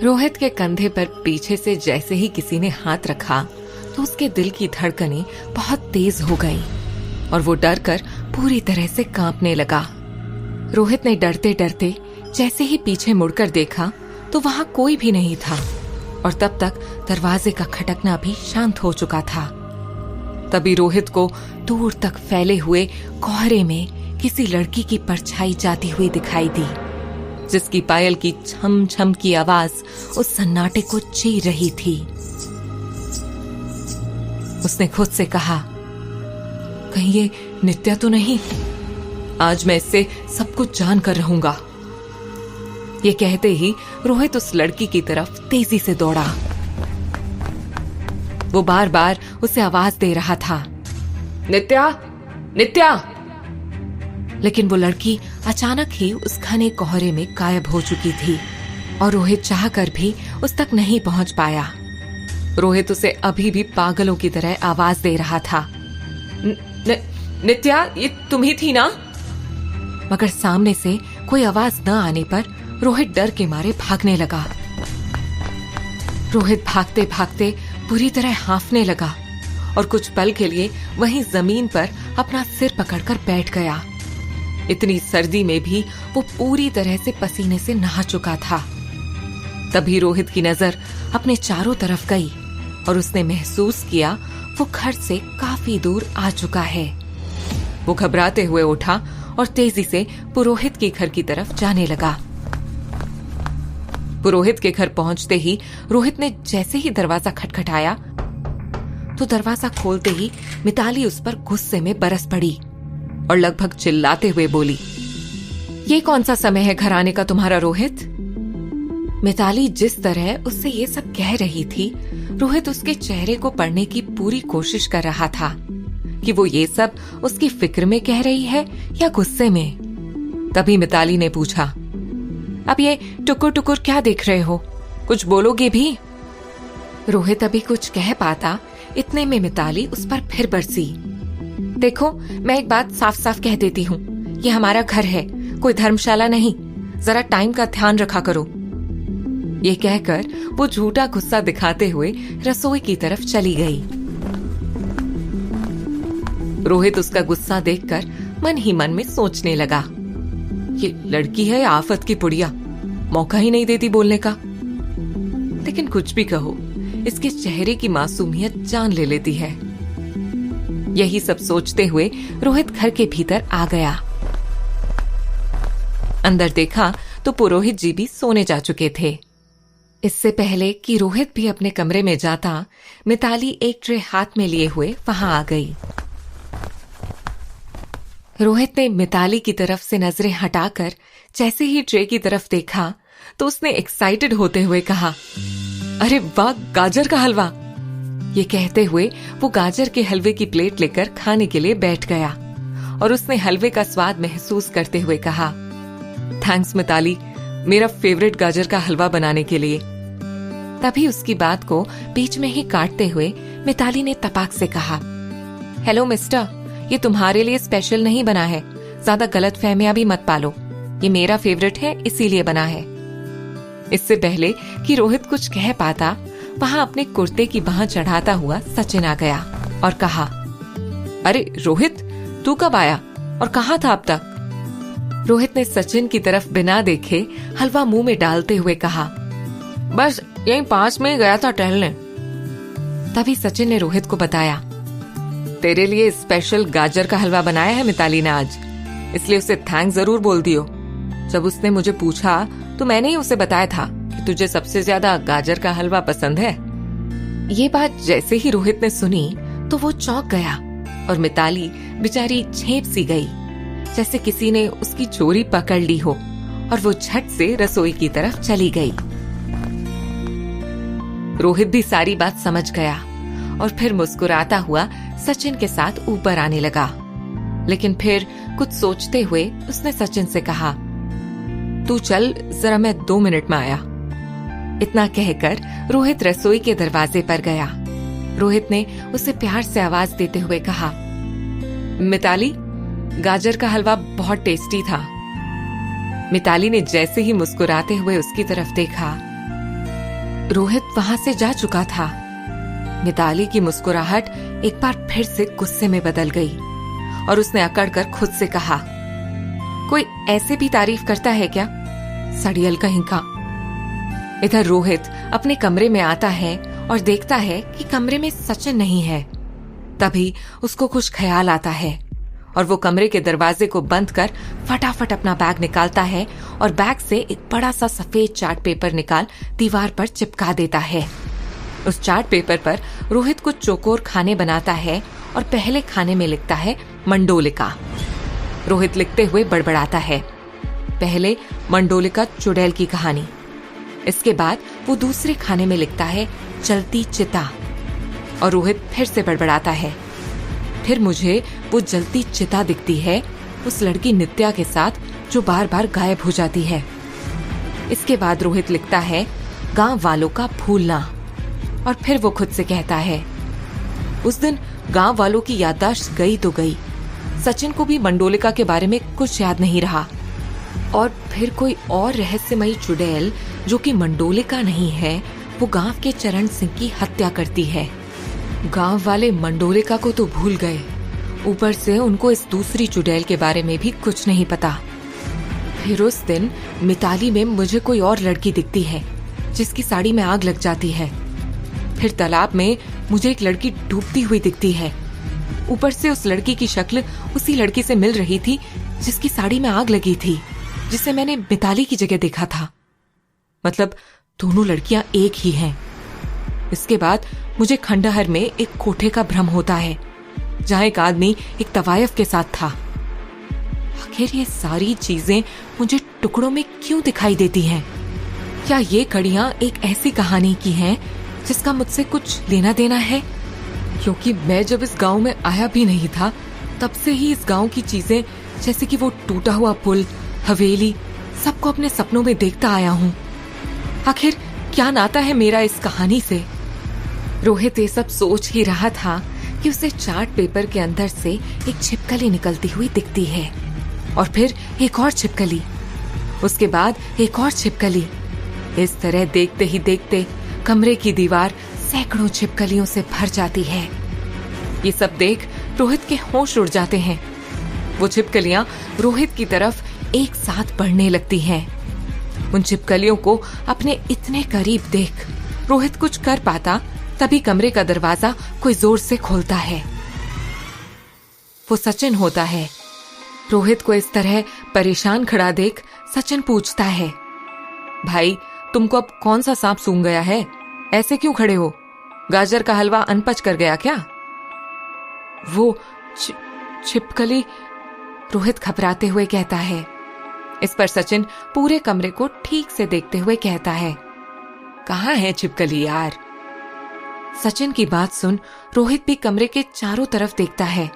रोहित के कंधे पर पीछे से जैसे ही किसी ने हाथ रखा तो उसके दिल की धड़कनें बहुत तेज हो गईं और वो डर कर पूरी तरह से कांपने लगा। रोहित ने डरते डरते जैसे ही पीछे मुड़कर देखा तो वहां कोई भी नहीं था और तब तक दरवाजे का खटकना भी शांत हो चुका था। तभी रोहित को दूर तक फैले हुए कोहरे में किसी लड़की की परछाई जाती हुई दिखाई दी, जिसकी पायल की छम छम की आवाज उस सन्नाटे को चीर रही थी। उसने खुद से कहा, कहीं ये नित्या तो नहीं? आज मैं इससे सब कुछ जान कर रहूंगा। ये कहते ही रोहित उस लड़की की तरफ तेजी से दौड़ा। वो बार बार उसे आवाज दे रहा था, नित्या, नित्या। लेकिन वो लड़की अचानक ही उस घने कोहरे में गायब हो चुकी थी और रोहित चाहकर भी उस तक नहीं पहुंच पाया। रोहित उसे अभी भी पागलों की तरह आवाज दे रहा था, नित्या, ये तुम ही थी ना? मगर सामने से कोई आवाज न आने पर रोहित डर के मारे भागने लगा। रोहित भागते भागते बुरी तरह हांफने लगा और कुछ पल के लिए वहीं जमीन पर अपना सिर पकड़कर बैठ गया। इतनी सर्दी में भी वो पूरी तरह से पसीने से नहा चुका था। तभी रोहित की नजर अपने चारों तरफ गई और उसने महसूस किया वो घर से काफी दूर आ चुका है। वो घबराते हुए उठा और तेजी से पुरोहित के घर की तरफ जाने लगा। पुरोहित के घर पहुंचते ही रोहित ने जैसे ही दरवाजा खटखटाया तो दरवाजा खोलते ही मिताली उस पर गुस्से में बरस पड़ी और लगभग चिल्लाते हुए बोली, ये कौन सा समय है घर आने का तुम्हारा रोहित? मिताली जिस तरह उससे ये सब कह रही थी, रोहित उसके चेहरे को पढ़ने की पूरी कोशिश कर रहा था कि वो ये सब उसकी फिक्र में कह रही है या गुस्से में। तभी मिताली ने पूछा, अब ये टुकुर टुकुर क्या देख रहे हो? कुछ बोलोगे भी? रोहित अभी कुछ कह पाता, इतने में मिताली उस पर फिर बरसी। देखो, मैं एक बात साफ साफ कह देती हूँ, ये हमारा घर है, कोई धर्मशाला नहीं। जरा टाइम का ध्यान रखा करो। ये कहकर वो झूठा गुस्सा दिखाते हुए रसोई की तरफ चली गई। रोहित उसका गुस्सा देखकर मन ही मन में सोचने लगा, ये लड़की है या आफत की पुड़िया, मौका ही नहीं देती बोलने का। लेकिन कुछ भी कहो, इसके चेहरे की मासूमियत जान ले लेती है। यही सब सोचते हुए रोहित घर के भीतर आ गया। अंदर देखा तो पुरोहित जी भी सोने जा चुके थे। इससे पहले कि रोहित भी अपने कमरे में जाता, मिताली एक ट्रे हाथ में लिए हुए वहां आ गई। रोहित ने मिताली की तरफ से नजरें हटाकर जैसे ही ट्रे की तरफ देखा तो उसने एक्साइटेड होते हुए कहा, अरे वाह, गाजर का हलवा। ये कहते हुए वो गाजर के हलवे की प्लेट लेकर खाने के लिए बैठ गया और उसने हलवे का स्वाद महसूस करते हुए कहा, थैंक्स मिताली, मेरा फेवरेट गाजर का हलवा बनाने के लिए। तभी उसकी बात को बीच में ही काटते हुए मिताली ने तपाक से कहा, हेलो मिस्टर, ये तुम्हारे लिए स्पेशल नहीं बना है, ज्यादा गलत फहमियां भी मत पालो। ये मेरा फेवरेट है, इसीलिए बना है। इससे पहले कि रोहित कुछ कह पाता, वहां अपने कुर्ते की बाह चढ़ाता हुआ सचिन आ गया और कहा, अरे रोहित, तू कब आया और कहाँ था अब तक? रोहित ने सचिन की तरफ बिना देखे हलवा मुंह में डालते हुए कहा, बस यहीं पास में गया था टहलने। तभी सचिन ने रोहित को बताया, तेरे लिए स्पेशल गाजर का हलवा बनाया है मिताली ने आज, इसलिए उसे थैंक्स जरूर बोल दियो। जब उसने मुझे पूछा तो मैंने ही उसे बताया था कि तुझे सबसे ज्यादा गाजर का हलवा पसंद है। ये बात जैसे ही रोहित ने सुनी तो वो चौंक गया और मिताली बेचारी झेप सी गई, जैसे किसी ने उसकी चोरी पकड़ ली हो, और वो झट से रसोई की तरफ चली गई। रोहित भी सारी बात समझ गया और फिर मुस्कुराता हुआ सचिन के साथ ऊपर आने लगा। लेकिन फिर कुछ सोचते हुए उसने सचिन से कहा, तू चल, जरा मैं 2 मिनट में आया। इतना कहकर रोहित रसोई के दरवाजे पर गया। रोहित ने उसे प्यार से आवाज देते हुए कहा, मिताली, गाजर का हलवा बहुत टेस्टी था। मिताली ने जैसे ही मुस्कुराते हुए उसकी तरफ देखा रोहित वहां से जा चुका था। मिताली की मुस्कुराहट एक बार फिर से गुस्से में बदल गई और उसने अकड़कर खुद से कहा, कोई ऐसे भी तारीफ करता है क्या, सड़ियल कहीं का। इधर रोहित अपने कमरे में आता है और देखता है कि कमरे में सचिन नहीं है। तभी उसको कुछ ख्याल आता है और वो कमरे के दरवाजे को बंद कर फटाफट अपना बैग निकालता है और बैग से एक बड़ा सा सफेद चार्ट पेपर निकाल दीवार पर चिपका देता है। उस चार्ट पेपर पर रोहित कुछ चौकोर खाने बनाता है और पहले खाने में लिखता है मंडोलिका। रोहित लिखते हुए बड़बड़ाता है, पहले मंडोलिका चुड़ैल की कहानी। इसके बाद वो दूसरे खाने में लिखता है जलती चिता और रोहित फिर से बड़बड़ाता है, फिर मुझे वो जलती चिता दिखती है उस लड़की नित्या के साथ जो बार बार गायब हो जाती है। इसके बाद रोहित लिखता है गांव वालों का भूलना और फिर वो खुद से कहता है, उस दिन गांव वालों की याददाश्त गई तो गई, सचिन को भी मंडोलिका के बारे में कुछ याद नहीं रहा और फिर कोई और रहस्यमयी चुड़ैल जो कि मंडोलिका नहीं है वो गांव के चरण सिंह की हत्या करती है। गांव वाले मंडोलिका को तो भूल गए, ऊपर से उनको इस दूसरी चुड़ैल के बारे में भी कुछ नहीं पता। फिर उस दिन मिताली में मुझे कोई और लड़की दिखती है जिसकी साड़ी में आग लग जाती है। फिर तालाब में मुझे एक लड़की डूबती हुई दिखती है, ऊपर से उस लड़की की शक्ल उसी लड़की से मिल रही थी जिसकी साड़ी में आग लगी थी, जिसे मैंने मिताली की जगह देखा था। मतलब दोनों लड़कियां एक ही हैं। इसके बाद मुझे खंडहर में एक कोठे का भ्रम होता है जहां एक आदमी एक तवायफ के साथ था। आखिर ये सारी चीजें मुझे टुकड़ों में क्यों दिखाई देती हैं? क्या ये कड़ियां एक ऐसी कहानी की हैं जिसका मुझसे कुछ लेना देना है? क्योंकि मैं जब इस गांव में आया भी नहीं था तब से ही इस गांव की चीजें, जैसे कि वो टूटा हुआ पुल, हवेली, सबको अपने सपनों में देखता आया हूँ। आखिर क्या नाता है मेरा इस कहानी से? रोहित ये सब सोच ही रहा था कि उसे चार्ट पेपर के अंदर से एक छिपकली निकलती हुई दिखती है और फिर एक और छिपकली, उसके बाद एक और छिपकली। इस तरह देखते ही देखते कमरे की दीवार सैकड़ों छिपकलियों से भर जाती है। ये सब देख रोहित के होश उड़ जाते हैं। वो छिपकलियां रोहित की तरफ एक साथ बढ़ने लगती हैं। उन छिपकलियों को अपने इतने करीब देख रोहित कुछ कर पाता, तभी कमरे का दरवाजा कोई जोर से खोलता है। वो सचिन होता है। रोहित को इस तरह परेशान खड़ा देख सचिन पूछता है, भाई तुमको अब कौन सा सांप सूंघ गया है? ऐसे क्यों खड़े हो? गाजर का हलवा अनपच कर गया क्या? वो छिपकली, रोहित घबराते हुए कहता है। इस पर सचिन पूरे कमरे को ठीक से देखते हुए कहता है, कहाँ है छिपकली यार? सचिन की बात सुन रोहित भी कमरे के चारों तरफ देखता है,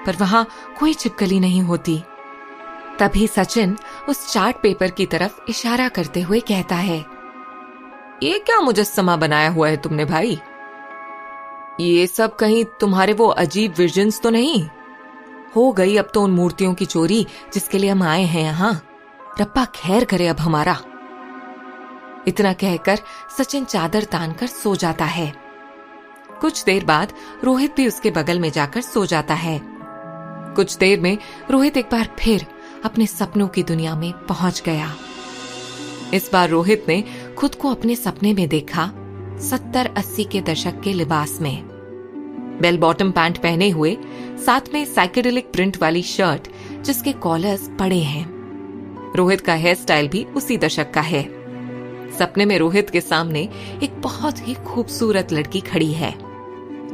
पर वहां कोई छिपकली नहीं होती। तभी सचिन उस चार्ट पेपर की तरफ इशारा करते हुए कहता है, ये क्या मुजस्समा बनाया हुआ है तुमने भाई? ये सब कहीं तुम्हारे वो अजीब विजन्स तो नहीं? हो गई अब तो उन मूर्तियों की चोरी जिसके लिए हम आए हैं यहाँ। रब्बा खैर करे अब हमारा। इतना कहकर सचिन चादर तानकर सो जाता है। कुछ देर बाद रोहित भी उसके बगल में जाकर सो जाता है। कुछ देर में रोहित एक बार फिर अपने सपनों की दुनिया में पहुंच गया। इस बार रोहित ने खुद को अपने सपने में देखा 70-80 के दशक के लिबास में, बेल बॉटम पैंट पहने हुए, साथ में साइकेडेलिक प्रिंट वाली शर्ट जिसके कॉलर्स बड़े हैं। रोहित का हेयर स्टाइल भी उसी दशक का है। सपने में रोहित के सामने एक बहुत ही खूबसूरत लड़की खड़ी है,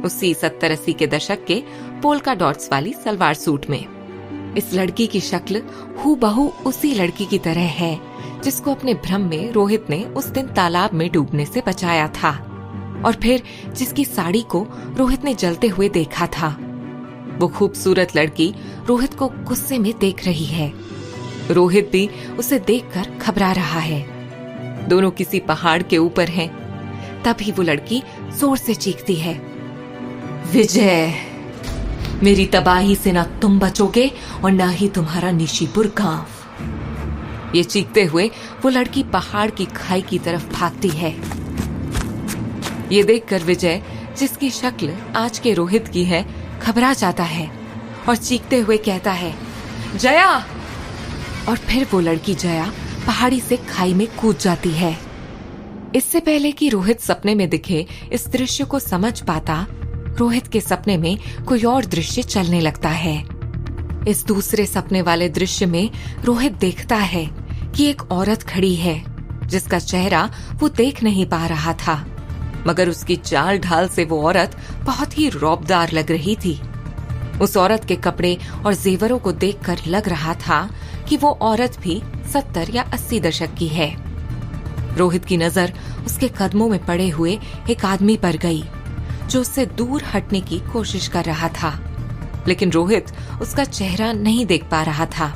उसी 70-80 के दशक के पोल्का डॉट्स वाली सलवार सूट में। इस लड़की की शक्ल हूबहू उसी लड़की की तरह है जिसको अपने भ्रम में रोहित ने उस दिन तालाब में डूबने से बचाया था और फिर जिसकी साड़ी को रोहित ने जलते हुए देखा था। वो खूबसूरत लड़की रोहित को गुस्से में देख रही है। रोहित भी उसे देखकर घबरा रहा है। दोनों किसी पहाड़ के ऊपर हैं। तभी वो लड़की जोर से चीखती है, विजय, मेरी तबाही से ना तुम बचोगे और ना ही तुम्हारा निशीपुर गांव। ये चीखते हुए वो लड़की पहाड़ की खाई की तरफ भागती है। ये देखकर विजय, जिसकी शक्ल आज के रोहित की है, घबरा जाता है और चीखते हुए कहता है, जया। और फिर वो लड़की जया पहाड़ी से खाई में कूद जाती है। इससे पहले कि रोहित सपने में दिखे इस दृश्य को समझ पाता, रोहित के सपने में कोई और दृश्य चलने लगता है। इस दूसरे सपने वाले दृश्य में रोहित देखता है कि एक औरत खड़ी है जिसका चेहरा वो देख नहीं पा रहा था, मगर उसकी चाल ढाल से वो औरत बहुत ही रौबदार लग रही थी। उस औरत के कपड़े और जेवरों को देखकर लग रहा था कि वो औरत भी 70 या 80 दशक की है। रोहित की नजर उसके कदमों में पड़े हुए एक आदमी पर गई जो उससे दूर हटने की कोशिश कर रहा था, लेकिन रोहित उसका चेहरा नहीं देख पा रहा था।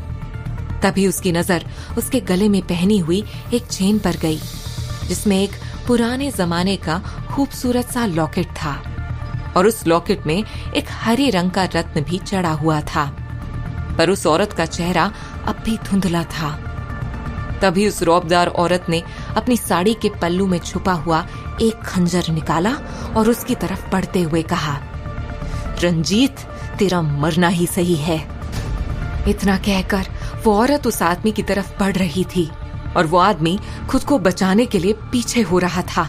तभी उसकी नजर उसके गले में पहनी हुई एक चेन पर गई जिसमें एक पुराने जमाने का खूबसूरत सा लॉकेट था और उस लॉकेट में एक हरे रंग का रत्न भी चढ़ा हुआ था, पर उस औरत का चेहरा अब भी धुंधला था। तभी उस रौबदार औरत ने अपनी साड़ी के पल्लू में छुपा हुआ एक खंजर निकाला और उसकी तरफ बढ़ते हुए कहा, रंजीत, तेरा मरना ही सही है। इतना कहकर वो औरत उस आदमी की तरफ बढ़ रही थी और वो आदमी खुद को बचाने के लिए पीछे हो रहा था।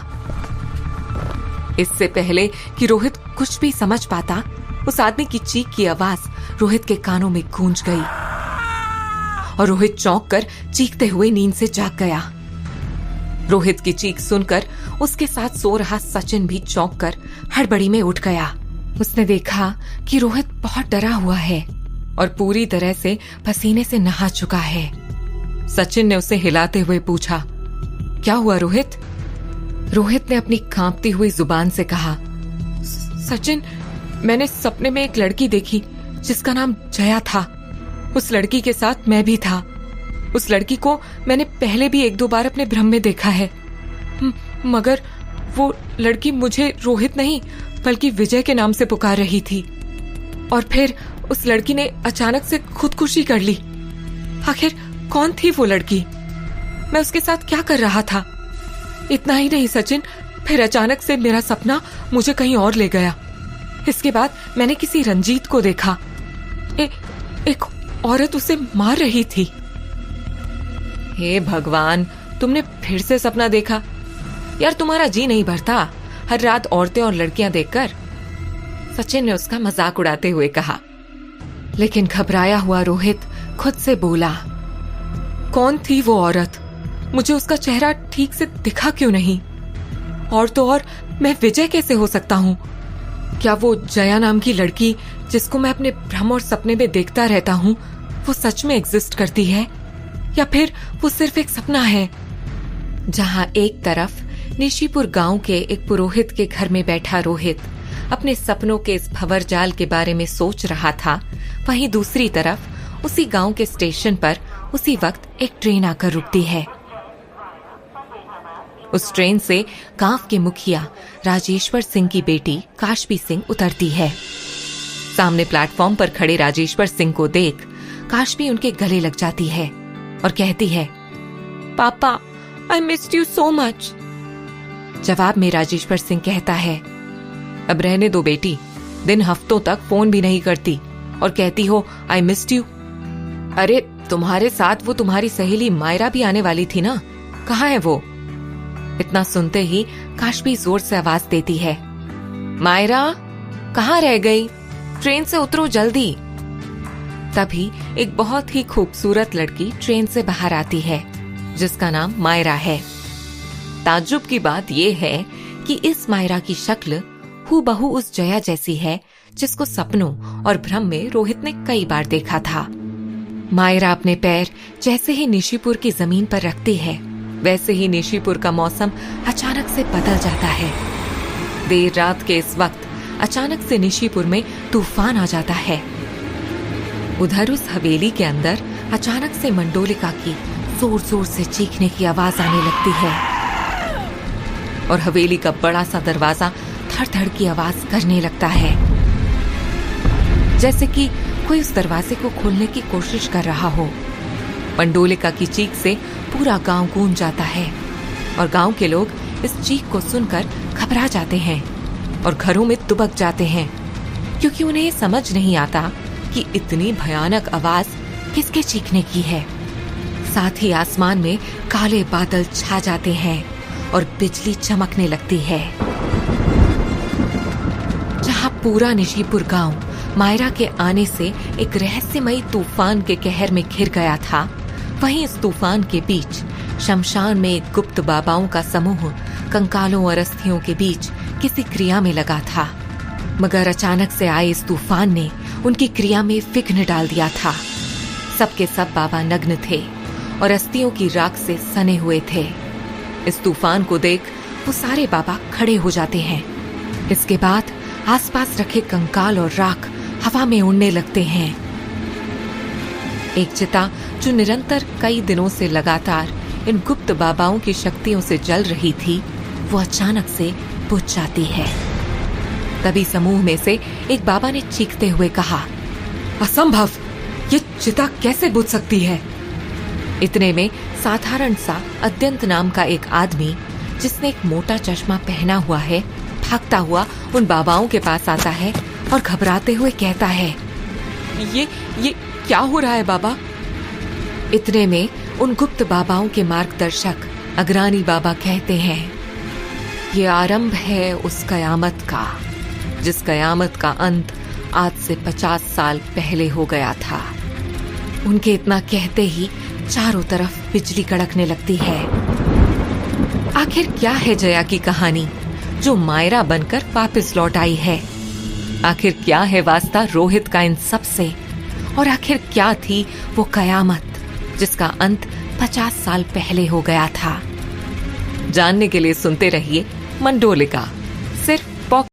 इससे पहले कि रोहित कुछ भी समझ पाता, उस आदमी की चीख की आवाज रोहित के कानों में गूंज गई और रोहित चौंक कर चीखते हुए नींद से जाग गया। रोहित की चीख सुनकर उसके साथ सो रहा सचिन भी चौंक कर हड़बड़ी में उठ गया। उसने देखा कि रोहित बहुत डरा हुआ है और पूरी तरह से पसीने से नहा चुका है। सचिन ने उसे हिलाते हुए पूछा, क्या हुआ रोहित? रोहित ने अपनी कांपती हुई जुबान से कहा, सचिन, मैंने सपने में एक लड़की देखी जिसका नाम जया था। उस लड़की के साथ मैं भी था। उस लड़की को मैंने पहले भी 1-2 बार अपने भ्रम में देखा है, मगर वो लड़की मुझे रोहित नहीं बल्कि विजय के नाम से पुकार रही थी। और फिर उस लड़की ने अचानक से खुदकुशी कर ली। आखिर कौन थी वो लड़की? मैं उसके साथ क्या कर रहा था? इतना ही नहीं सचिन, फिर अचानक से मेरा सपना मुझे कहीं और ले गया। इसके बाद मैंने किसी रंजीत को देखा। एक औरत उसे मार रही थी। हे भगवान, तुमने फिर से सपना देखा? यार, तुम्हारा जी नहीं भरता हर रात औरतें और लड़कियां देखकर? सचिन ने उसका मजाक उड़ाते हुए कहा। लेकिन घबराया हुआ रोहित खुद से बोला, कौन थी वो औरत? मुझे उसका चेहरा ठीक से दिखा क्यों नहीं? और तो और मैं विजय कैसे हो सकता हूँ? क्या वो जया नाम की लड़की जिसको मैं अपने भ्रम और सपने में देखता रहता हूँ, वो सच में एग्जिस्ट करती है या फिर वो सिर्फ एक सपना है? जहाँ एक तरफ निशीपुर गांव के एक पुरोहित के घर में बैठा रोहित अपने सपनों के इस भंवरजाल के बारे में सोच रहा था, वहीं दूसरी तरफ उसी गांव के स्टेशन पर उसी वक्त एक ट्रेन आकर रुकती है। उस ट्रेन से गांव के मुखिया राजेश्वर सिंह की बेटी काशवी सिंह उतरती है। सामने प्लेटफॉर्म पर खड़े राजेश्वर सिंह को देख काशवी उनके गले लग जाती है और कहती है, पापा, I missed you so much. जवाब में राजेश्वर सिंह कहता है, अब रहने दो बेटी, दिन हफ्तों तक फोन भी नहीं करती और कहती हो आई मिस्ड यू। अरे, तुम्हारे साथ वो तुम्हारी सहेली मायरा भी आने वाली थी ना, कहाँ है वो? इतना सुनते ही काशवी जोर से आवाज देती है, मायरा, कहाँ रह गई? ट्रेन से उतरो जल्दी। तभी एक बहुत ही खूबसूरत लड़की ट्रेन से बाहर आती है जिसका नाम मायरा है। ताज्जुब की बात यह है कि इस मायरा की शक्ल हूबहू उस जया जैसी है जिसको सपनों और भ्रम में रोहित ने कई बार देखा था। मायरा अपने पैर जैसे ही निशीपुर की जमीन पर रखती है, वैसे ही निशीपुर का मौसम अचानक से बदल जाता है। देर रात के इस वक्त अचानक से निशीपुर में तूफान आ जाता है। उधर उस हवेली के अंदर अचानक से मंडोलिका की जोर जोर से चीखने की आवाज आने लगती है और हवेली का बड़ा सा दरवाजा धड़ धड़ की आवाज करने लगता है, जैसे कि कोई उस दरवाजे को खोलने की कोशिश कर रहा हो। मंडोलिका की चीख से पूरा गांव गूंज जाता है और गांव के लोग इस चीख को सुनकर घबरा जाते हैं और घरों में दुबक जाते हैं, क्योंकि उन्हें ये समझ नहीं आता कि इतनी भयानक आवाज किसके चीखने की है। साथ ही आसमान में काले बादल छा जाते हैं और बिजली चमकने लगती है। जहां पूरा निशीपुर गांव मायरा के आने से एक रहस्यमयी तूफान के कहर में घिर गया था, वहीं इस तूफान के बीच शमशान में एक गुप्त बाबाओं का समूह कंकालों और अस्थियों के बीच किसी क्रिया में लगा था। मगर अचानक से आए इस तूफान ने उनकी क्रिया में विघ्न डाल दिया था। सबके सब बाबा नग्न थे और अस्थियों की राख से सने हुए थे। इस तूफान को देख वो सारे बाबा खड़े हो जाते हैं। इसके बाद आसपास रखे कंकाल और राख हवा में उड़ने लगते हैं। एक चिता जो निरंतर कई दिनों से लगातार इन गुप्त बाबाओं की शक्तियों से जल रही थी, वो अचानक से बुझ जाती है। तभी समूह में से एक बाबा ने चीखते हुए कहा, असंभव, ये चिता कैसे बुझ सकती है। इतने में साधारण सा अत्यंत नाम का एक आदमी, जिसने एक मोटा चश्मा पहना हुआ है, भागता हुआ उन बाबाओं के पास आता है और घबराते हुए कहता है, ये क्या हो रहा है बाबा। इतने में उन गुप्त बाबाओं के मार्गदर्शक अग्रानी बाबा कहते हैं, ये आरंभ है उस कयामत का, जिस कयामत का अंत आज से 50 साल पहले हो गया था। उनके इतना कहते ही चारों तरफ बिजली कड़कने लगती है। आखिर क्या है जया की कहानी जो मायरा बनकर वापस लौट आई है? आखिर क्या है वास्ता रोहित का इन सब से? और आखिर क्या थी वो कयामत जिसका अंत 50 साल पहले हो गया था? जानने के लिए सुनते रहिए मंडोलिका, सिर्फ